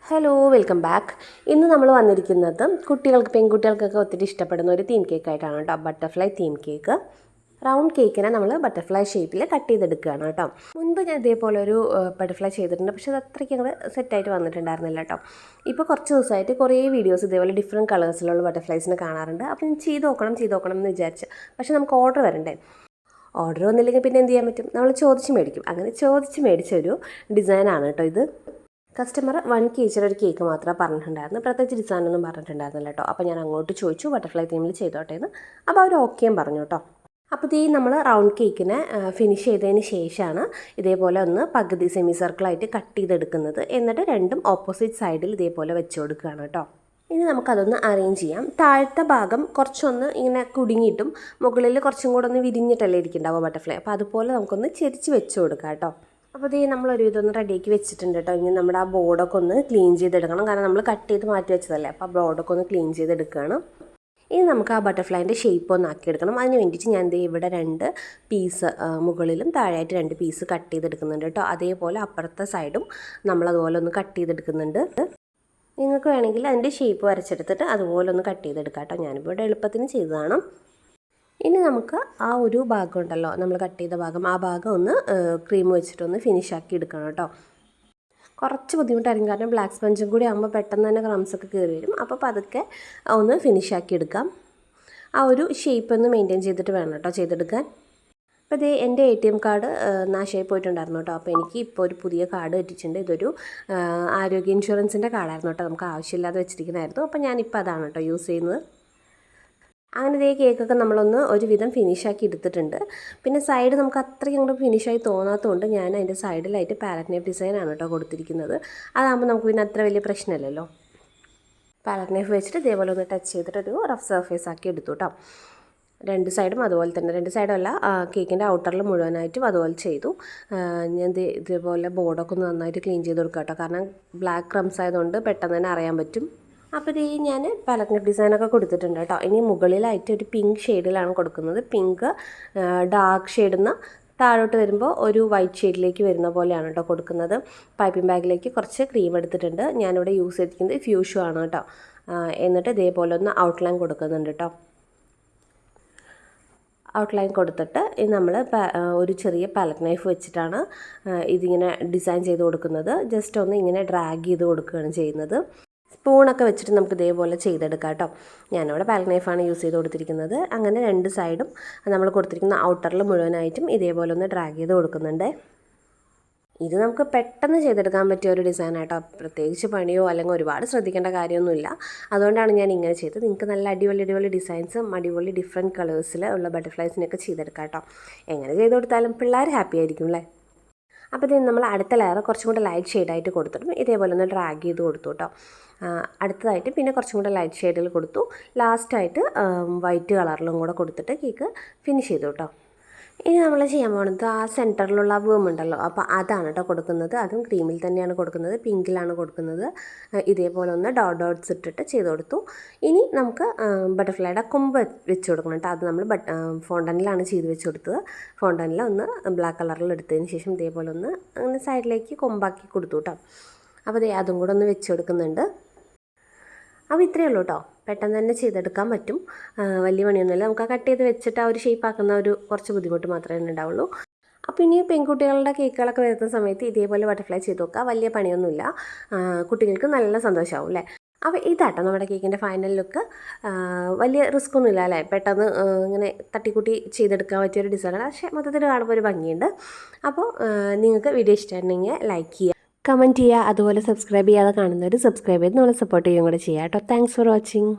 Hello, welcome back. ഇന്ന് നമ്മൾ വന്നിരിക്കുന്നത് പെൺകുട്ടികൾക്കൊക്കെ ഒത്തിരി ഇഷ്ടപ്പെടുന്ന ഒരു തീം കേക്കായിട്ടാണ് കേട്ടോ. Butterfly theme cake. റൗണ്ട് കേക്കിനെ നമ്മൾ ബട്ടർഫ്ലൈ ഷേപ്പിൽ കട്ട് ചെയ്തെടുക്കുകയാണ് കേട്ടോ. മുൻപ് ഞാൻ ഇതേപോലെ ഒരു ബട്ടർഫ്ലൈ ചെയ്തിട്ടുണ്ട്, പക്ഷേ അത് അത്രയ്ക്ക് ഞങ്ങൾ സെറ്റായിട്ട് വന്നിട്ടുണ്ടായിരുന്നില്ല കേട്ടോ. ഇപ്പോൾ കുറച്ച് ദിവസമായിട്ട് കുറേ വീഡിയോസ് ഇതേപോലെ ഡിഫറെൻറ്റ് കളേഴ്സിലുള്ള ബട്ടർഫ്ലൈസിനെ കാണാറുണ്ട്. അപ്പോൾ ഞാൻ ചെയ്ത് നോക്കണം എന്ന് വിചാരിച്ച്. പക്ഷേ നമുക്ക് ഓർഡർ വരണ്ടേ. ഓർഡർ വന്നില്ലെങ്കിൽ പിന്നെ എന്ത് ചെയ്യാൻ പറ്റും, നമ്മൾ ചോദിച്ച് മേടിക്കും. അങ്ങനെ ചോദിച്ച് മേടിച്ചൊരു ഡിസൈനാണ് കേട്ടോ ഇത്. കസ്റ്റമർ 1 kg ഒരു കേക്ക് മാത്രമേ പറഞ്ഞിട്ടുണ്ടായിരുന്നു, പ്രത്യേകിച്ച് ഡിസൈനൊന്നും പറഞ്ഞിട്ടുണ്ടായിരുന്നില്ല കേട്ടോ. അപ്പോൾ ഞാൻ അങ്ങോട്ട് ചോദിച്ചു ബട്ടർഫ്ലൈ തീമിൽ ചെയ്തോട്ടെ എന്ന്. അപ്പോൾ അവർ ഓക്കെയും പറഞ്ഞു കേട്ടോ. അപ്പോൾ ഈ നമ്മൾ റൗണ്ട് കേക്കിനെ ഫിനിഷ് ചെയ്തതിന് ശേഷമാണ് ഇതേപോലെ ഒന്ന് പകുതി സെമി സർക്കിളായിട്ട് കട്ട് ചെയ്തെടുക്കുന്നത്. എന്നിട്ട് രണ്ടും ഓപ്പോസിറ്റ് സൈഡിൽ ഇതേപോലെ വെച്ച് കൊടുക്കുകയാണ് കേട്ടോ. ഇനി നമുക്കതൊന്ന് അറേഞ്ച് ചെയ്യാം. താഴത്തെ ഭാഗം കുറച്ചൊന്ന് ഇങ്ങനെ കുടുങ്ങിയിട്ടും മുകളിൽ കുറച്ചും കൂടെ ഒന്ന് വിരിഞ്ഞിട്ടല്ലേ ഇരിക്കുന്നുണ്ടാവുക ബട്ടർഫ്ലൈ. അപ്പോൾ അതുപോലെ നമുക്കൊന്ന് ചെരിച്ച് വെച്ച് കൊടുക്കാം കേട്ടോ. അപ്പോൾ നമ്മളൊരു ഇതൊന്ന് റെഡിയാക്കി വെച്ചിട്ടുണ്ട് കേട്ടോ. ഇനി നമ്മുടെ ആ ബോർഡൊക്കെ ഒന്ന് ക്ലീൻ ചെയ്തെടുക്കണം, കാരണം നമ്മൾ കട്ട് ചെയ്ത് മാറ്റി വെച്ചതല്ലേ. അപ്പോൾ ആ ബോർഡൊക്കെ ഒന്ന് ക്ലീൻ ചെയ്തെടുക്കുകയാണ്. ഇനി നമുക്ക് ആ ബട്ടർഫ്ലൈൻ്റെ ഷേപ്പ് ഒന്ന് ആക്കിയെടുക്കണം. അതിന് വേണ്ടിയിട്ട് ഞാൻ ഇവിടെ 2 പീസ് മുകളിലും താഴെയായിട്ട് 2 പീസ് കട്ട് ചെയ്തെടുക്കുന്നുണ്ട് കേട്ടോ. അതേപോലെ അപ്പുറത്തെ സൈഡും നമ്മളതുപോലെ ഒന്ന് കട്ട് ചെയ്തെടുക്കുന്നുണ്ട്. നിങ്ങൾക്ക് വേണമെങ്കിൽ അതിൻ്റെ ഷേപ്പ് വരച്ചെടുത്തിട്ട് അതുപോലെ ഒന്ന് കട്ട് ചെയ്തെടുക്കാം കേട്ടോ. ഞാനിപ്പോൾ ഇവിടെ എളുപ്പത്തിന് ചെയ്തതാണ്. ഇനി നമുക്ക് ആ ഒരു ഭാഗം ഉണ്ടല്ലോ, നമ്മൾ കട്ട് ചെയ്ത ഭാഗം, ആ ഭാഗം ഒന്ന് ക്രീം വെച്ചിട്ടൊന്ന് ഫിനിഷ് ആക്കി എടുക്കണം കേട്ടോ. കുറച്ച് ബുദ്ധിമുട്ടായിരിക്കും, കാരണം ബ്ലാക്ക് സ്പഞ്ചും കൂടി ആകുമ്പോൾ പെട്ടെന്ന് തന്നെ ക്രംസൊക്കെ കയറി വരും. അപ്പോൾ അതൊക്കെ ഒന്ന് ഫിനിഷ് ആക്കി എടുക്കാം. ആ ഒരു ഷേപ്പ് ഒന്ന് മെയിൻറ്റെയിൻ ചെയ്തിട്ട് വേണം കേട്ടോ ചെയ്തെടുക്കാൻ. അപ്പോൾ എൻ്റെ ATM കാർഡ് നാശമായി പോയിട്ടുണ്ടായിരുന്നു കേട്ടോ. അപ്പോൾ എനിക്ക് ഇപ്പോൾ ഒരു പുതിയ കാർഡ് കിട്ടിയിട്ടുണ്ട്. ഇതൊരു ആരോഗ്യ ഇൻഷുറൻസിൻ്റെ കാർഡായിരുന്നു കേട്ടോ. നമുക്ക് ആവശ്യമില്ലാതെ വെച്ചിരിക്കുന്നതായിരുന്നു. അപ്പോൾ ഞാനിപ്പോൾ അതാണ് കേട്ടോ യൂസ് ചെയ്യുന്നത്. അങ്ങനെ കേക്കൊക്കെ നമ്മളൊന്ന് ഒരുവിധം ഫിനിഷാക്കി എടുത്തിട്ടുണ്ട്. പിന്നെ സൈഡ് നമുക്ക് അത്രയ്ക്ക് അങ്ങോട്ട് ഫിനിഷായി തോന്നാത്തതുകൊണ്ട് ഞാൻ അതിൻ്റെ സൈഡിലായിട്ട് പാലറ്റ് നൈഫ് ഡിസൈനാണ് കേട്ടോ കൊടുത്തിരിക്കുന്നത്. അതാകുമ്പോൾ നമുക്ക് പിന്നെ അത്ര വലിയ പ്രശ്നമില്ലല്ലോ. പാലറ്റ് നൈഫ് വെച്ചിട്ട് ഇതേപോലെ ഒന്ന് ടച്ച് ചെയ്തിട്ടൊരു റഫ് സർഫേസ് ആക്കി എടുത്തു കേട്ടോ. 2 സൈഡും അതുപോലെ തന്നെ, 2 സൈഡല്ല, കേക്കിൻ്റെ ഔട്ടറിൽ മുഴുവനായിട്ടും അതുപോലെ ചെയ്തു. ഞാൻ ഇതേപോലെ ബോർഡൊക്കെ ഒന്ന് നന്നായിട്ട് ക്ലീൻ ചെയ്ത് കൊടുക്കാം കേട്ടോ, കാരണം ബ്ലാക്ക് ക്രംസ് ആയതുകൊണ്ട് പെട്ടെന്ന് തന്നെ അറിയാൻ പറ്റും. അപ്പോൾ ഞാൻ പാലറ്റ് ഡിസൈനൊക്കെ കൊടുത്തിട്ടുണ്ട് കേട്ടോ. ഇനി മുകളിലായിട്ട് ഒരു പിങ്ക് ഷെയ്ഡിലാണ് കൊടുക്കുന്നത്. പിങ്ക് ഡാർക്ക് ഷെയ്ഡിൽ നിന്ന് താഴോട്ട് വരുമ്പോൾ ഒരു വൈറ്റ് ഷെയ്ഡിലേക്ക് വരുന്ന പോലെയാണ് കേട്ടോ കൊടുക്കുന്നത്. പൈപ്പിംഗ് ബാഗിലേക്ക് കുറച്ച് ക്രീം എടുത്തിട്ടുണ്ട്. ഞാനിവിടെ യൂസ് ചെയ്തിരിക്കുന്നത് ഫ്യൂഷു ആണ് കേട്ടോ. എന്നിട്ട് ഇതേപോലെ ഒന്ന് ഔട്ട്ലൈൻ കൊടുക്കുന്നുണ്ട് കേട്ടോ. ഔട്ട്ലൈൻ കൊടുത്തിട്ട് നമ്മൾ ഒരു ചെറിയ പാലറ്റ് നൈഫ് വെച്ചിട്ടാണ് ഇതിങ്ങനെ ഡിസൈൻ ചെയ്ത് കൊടുക്കുന്നത്. ജസ്റ്റ് ഒന്ന് ഇങ്ങനെ ഡ്രാഗ് ചെയ്ത് കൊടുക്കുകയാണ് ചെയ്യുന്നത്. സ്പൂണൊക്കെ വെച്ചിട്ട് നമുക്ക് ഇതേപോലെ ചെയ്തെടുക്കാം കേട്ടോ. ഞാനിവിടെ പാലറ്റ് നൈഫാണ് യൂസ് ചെയ്ത് കൊടുത്തിരിക്കുന്നത്. അങ്ങനെ 2 സൈഡും നമ്മൾ കൊടുത്തിരിക്കുന്ന ഔട്ടറിൽ മുഴുവനായിട്ടും ഇതേപോലെ ഒന്ന് ഡ്രാഗ് ചെയ്ത് കൊടുക്കുന്നുണ്ട്. ഇത് നമുക്ക് പെട്ടെന്ന് ചെയ്തെടുക്കാൻ പറ്റിയ ഒരു ഡിസൈനായിട്ടോ. പ്രത്യേകിച്ച് പണിയോ അല്ലെങ്കിൽ ഒരുപാട് ശ്രദ്ധിക്കേണ്ട കാര്യമൊന്നുമില്ല. അതുകൊണ്ടാണ് ഞാൻ ഇങ്ങനെ ചെയ്തത്. നിങ്ങൾക്ക് നല്ല അടിപൊളി ഡിസൈൻസും അടിപൊളി ഡിഫറെൻറ്റ് കളേഴ്സിൽ ഉള്ള ബട്ടർഫ്ലൈസിനൊക്കെ ചെയ്തെടുക്കാം കേട്ടോ. എങ്ങനെ ചെയ്ത് കൊടുത്താലും പിള്ളേർ ഹാപ്പി ആയിരിക്കും അല്ലേ. അപ്പോൾ നമ്മൾ അടുത്ത ലെയർ കുറച്ചും കൂടെ ലൈറ്റ് ഷെയ്ഡായിട്ട് കൊടുത്തിട്ടും ഇതേപോലെ ഒന്ന് ഡ്രാഗ് ചെയ്ത് കൊടുത്തു കേട്ടോ. അടുത്തതായിട്ട് പിന്നെ കുറച്ചും കൂടെ ലൈറ്റ് ഷെയ്ഡിൽ കൊടുത്തു. ലാസ്റ്റായിട്ട് വൈറ്റ് കളറിലും കൂടെ കൊടുത്തിട്ട് കേക്ക് ഫിനിഷ് ചെയ്തു കേട്ടോ. ഇനി നമ്മൾ ചെയ്യാൻ പോകുന്നത് ആ സെൻറ്ററിലുള്ള വേം ഉണ്ടല്ലോ, അപ്പോൾ അതാണ് കേട്ടോ കൊടുക്കുന്നത്. അതും ക്രീമിൽ തന്നെയാണ് കൊടുക്കുന്നത്, പിങ്കിലാണ് കൊടുക്കുന്നത്. ഇതേപോലെ ഒന്ന് ഡോട്ട്സ് ഇട്ടിട്ട് ചെയ്ത് കൊടുത്തു. ഇനി നമുക്ക് ബട്ടർഫ്ലൈയുടെ കൊമ്പ് വെച്ച് കൊടുക്കണം കേട്ടോ. അത് നമ്മൾ ഫോണ്ടനിലാണ് ചെയ്ത് വെച്ച് കൊടുത്തത്. ഫോണ്ടനിൽ ഒന്ന് ബ്ലാക്ക് കളറിൽ എടുത്തതിന് ശേഷം ഇതേപോലെ ഒന്ന് അങ്ങനെ സൈഡിലേക്ക് കൊമ്പാക്കി കൊടുത്തു കേട്ടോ. അപ്പോൾ അതും കൂടെ ഒന്ന് വെച്ച് കൊടുക്കുന്നുണ്ട്. അപ്പോൾ ഇത്രയേ ഉള്ളൂ കേട്ടോ. പെട്ടെന്ന് തന്നെ ചെയ്തെടുക്കാൻ പറ്റും, വലിയ പണിയൊന്നുമില്ല. നമുക്ക് ആ കട്ട് ചെയ്ത് വെച്ചിട്ട് ആ ഒരു ഷേപ്പ് ആക്കുന്ന ഒരു കുറച്ച് ബുദ്ധിമുട്ട് മാത്രമേ ഉണ്ടാവുള്ളൂ. അപ്പോൾ ഇനി പെൺകുട്ടികളുടെ കേക്കുകളൊക്കെ വരുന്ന സമയത്ത് ഇതേപോലെ ബട്ടർഫ്ലൈ ചെയ്ത് നോക്കുക. വലിയ പണിയൊന്നുമില്ല, കുട്ടികൾക്ക് നല്ല സന്തോഷമാവും അല്ലേ. അപ്പോൾ ഇതാട്ടോ നമ്മുടെ കേക്കിൻ്റെ ഫൈനൽ ലുക്ക്. വലിയ റിസ്ക് ഒന്നുമില്ല അല്ലേ, പെട്ടെന്ന് ഇങ്ങനെ തട്ടിക്കൂട്ടി ചെയ്തെടുക്കാൻ പറ്റിയൊരു ഡിസൈനാണ്. പക്ഷേ മൊത്തത്തിൽ കാണുമ്പോൾ ഒരു ഭംഗിയുണ്ട്. അപ്പോൾ നിങ്ങൾക്ക് വീഡിയോ ഇഷ്ടമായിട്ടുണ്ടെങ്കിൽ ലൈക്ക് ചെയ്യുക, കമൻറ്റ് ചെയ്യുക. അതുപോലെ സബ്സ്ക്രൈബ് ചെയ്യാതെ കാണുന്നവർ സബ്സ്ക്രൈബ് ചെയ്ത് നമ്മളെ സപ്പോർട്ട് ചെയ്യുകയും കൂടെ ചെയ്യാം കേട്ടോ. Thanks for watching.